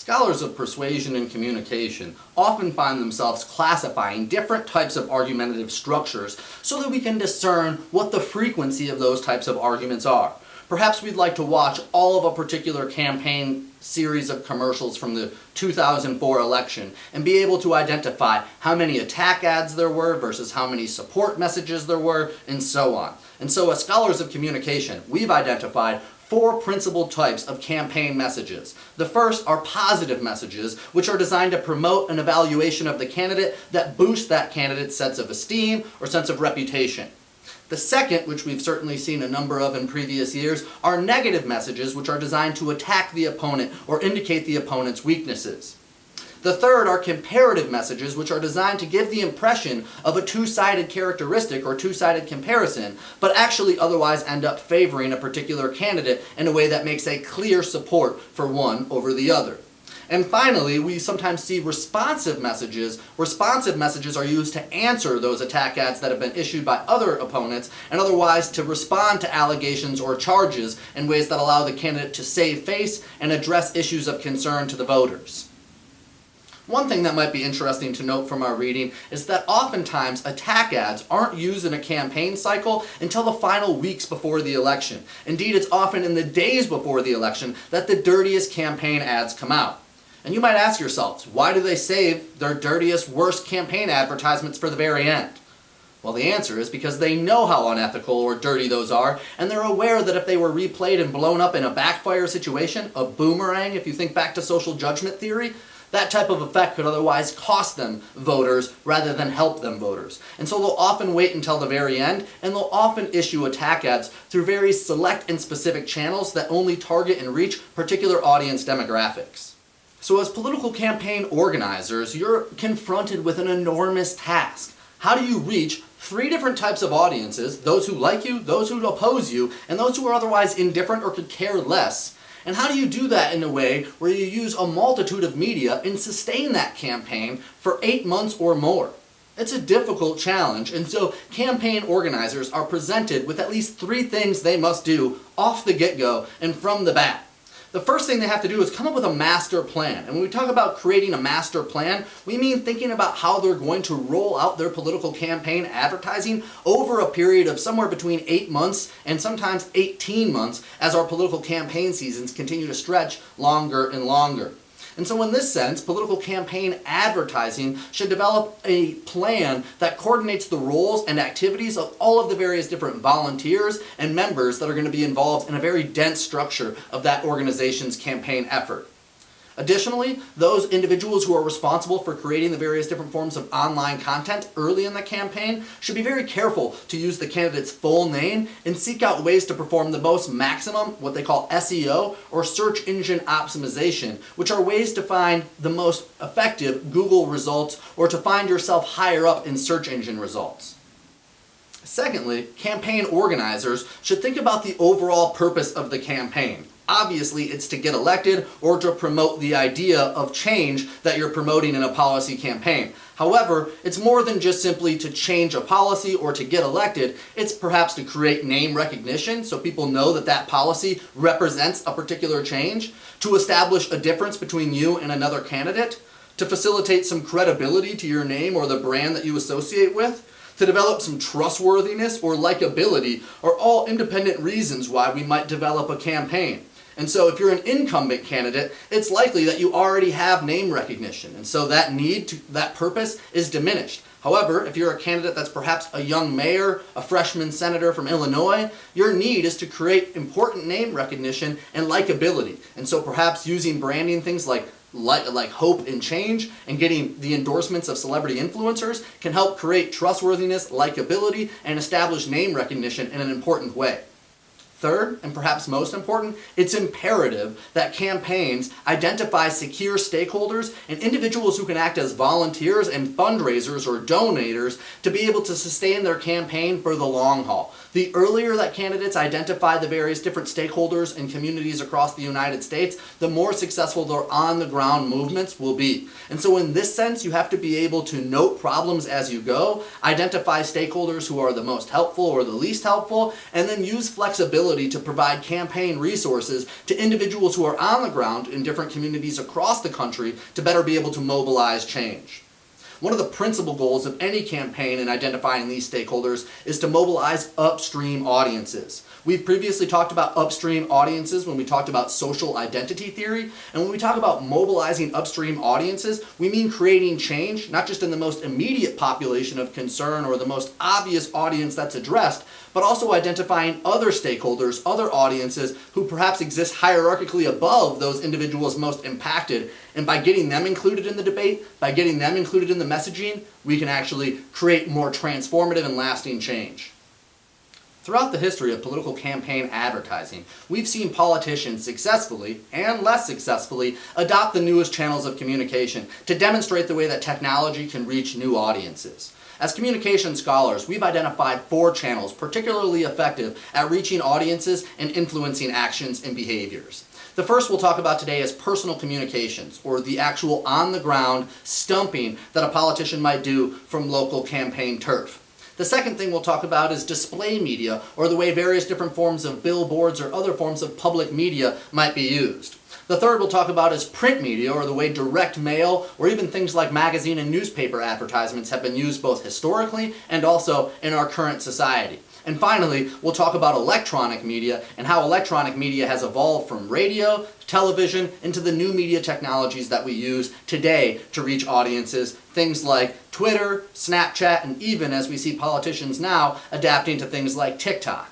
Scholars of persuasion and communication often find themselves classifying different types of argumentative structures so that we can discern what the frequency of those types of arguments are. Perhaps we'd like to watch all of a particular campaign series of commercials from the 2004 election and be able to identify how many attack ads there were versus how many support messages there were, and so on. And so as scholars of communication, we've identified 4 principal types of campaign messages. The first are positive messages, which are designed to promote an evaluation of the candidate that boosts that candidate's sense of esteem or sense of reputation. The second, which we've certainly seen a number of in previous years, are negative messages, which are designed to attack the opponent or indicate the opponent's weaknesses. The third are comparative messages, which are designed to give the impression of a two-sided characteristic or two-sided comparison, but actually otherwise end up favoring a particular candidate in a way that makes a clear support for one over the other. And finally, we sometimes see responsive messages. Responsive messages are used to answer those attack ads that have been issued by other opponents, and otherwise to respond to allegations or charges in ways that allow the candidate to save face and address issues of concern to the voters. One thing that might be interesting to note from our reading is that oftentimes attack ads aren't used in a campaign cycle until the final weeks before the election. Indeed, it's often in the days before the election that the dirtiest campaign ads come out. And you might ask yourselves, why do they save their dirtiest, worst campaign advertisements for the very end? Well, the answer is because they know how unethical or dirty those are, and they're aware that if they were replayed and blown up in a backfire situation, a boomerang, if you think back to social judgment theory, that type of effect could otherwise cost them voters rather than help them voters. And so they'll often wait until the very end, and they'll often issue attack ads through very select and specific channels that only target and reach particular audience demographics. So as political campaign organizers, you're confronted with an enormous task. How do you reach 3 different types of audiences, those who like you, those who oppose you, and those who are otherwise indifferent or could care less? And how do you do that in a way where you use a multitude of media and sustain that campaign for 8 months or more? It's a difficult challenge, and so campaign organizers are presented with at least 3 things they must do off the get-go and from the bat. The first thing they have to do is come up with a master plan. And when we talk about creating a master plan, we mean thinking about how they're going to roll out their political campaign advertising over a period of somewhere between 8 months and sometimes 18 months as our political campaign seasons continue to stretch longer and longer. And so in this sense, political campaign advertising should develop a plan that coordinates the roles and activities of all of the various different volunteers and members that are going to be involved in a very dense structure of that organization's campaign effort. Additionally, those individuals who are responsible for creating the various different forms of online content early in the campaign should be very careful to use the candidate's full name and seek out ways to perform the most maximum, what they call SEO, or search engine optimization, which are ways to find the most effective Google results or to find yourself higher up in search engine results. Secondly, campaign organizers should think about the overall purpose of the campaign. Obviously, it's to get elected or to promote the idea of change that you're promoting in a policy campaign. However, it's more than just simply to change a policy or to get elected. It's perhaps to create name recognition so people know that that policy represents a particular change, to establish a difference between you and another candidate, to facilitate some credibility to your name or the brand that you associate with, to develop some trustworthiness or likability are all independent reasons why we might develop a campaign. And so if you're an incumbent candidate, it's likely that you already have name recognition, and so that purpose is diminished. However, if you're a candidate that's perhaps a young mayor, a freshman senator from Illinois, your need is to create important name recognition and likability. And so perhaps using branding things like hope and change and getting the endorsements of celebrity influencers can help create trustworthiness, likability, and establish name recognition in an important way. Third, and perhaps most important, it's imperative that campaigns identify secure stakeholders and individuals who can act as volunteers and fundraisers or donators to be able to sustain their campaign for the long haul. The earlier that candidates identify the various different stakeholders and communities across the United States, the more successful their on-the-ground movements will be. And so in this sense, you have to be able to note problems as you go, identify stakeholders who are the most helpful or the least helpful, and then use flexibility ability to provide campaign resources to individuals who are on the ground in different communities across the country to better be able to mobilize change. One of the principal goals of any campaign in identifying these stakeholders is to mobilize upstream audiences. We've previously talked about upstream audiences when we talked about social identity theory, and when we talk about mobilizing upstream audiences, we mean creating change, not just in the most immediate population of concern or the most obvious audience that's addressed, but also identifying other stakeholders, other audiences who perhaps exist hierarchically above those individuals most impacted. And by getting them included in the debate, by getting them included in the messaging, we can actually create more transformative and lasting change. Throughout the history of political campaign advertising, we've seen politicians successfully, and less successfully, adopt the newest channels of communication to demonstrate the way that technology can reach new audiences. As communication scholars, we've identified 4 channels particularly effective at reaching audiences and influencing actions and behaviors. The first we'll talk about today is personal communications, or the actual on-the-ground stumping that a politician might do from local campaign turf. The second thing we'll talk about is display media, or the way various different forms of billboards or other forms of public media might be used. The third we'll talk about is print media, or the way direct mail, or even things like magazine and newspaper advertisements have been used both historically and also in our current society. And finally, we'll talk about electronic media and how electronic media has evolved from radio, television, into the new media technologies that we use today to reach audiences, things like Twitter, Snapchat, and even, as we see politicians now, adapting to things like TikTok.